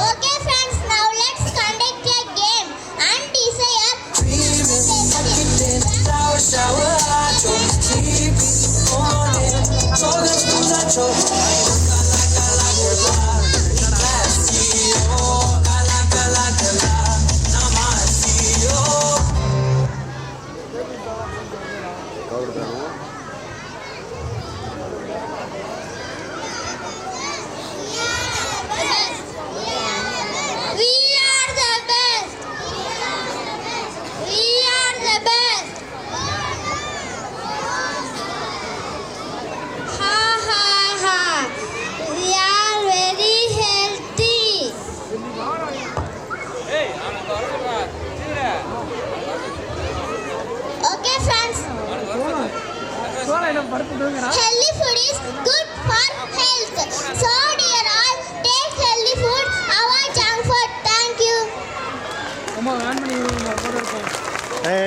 Okay friends, now let's conduct a game and desire. We are the best. We are the best. Ha ha ha. We are very healthy. Okay friends, healthy food is good for health. So dear all, take healthy food, avoid junk food. Thank you. Hey.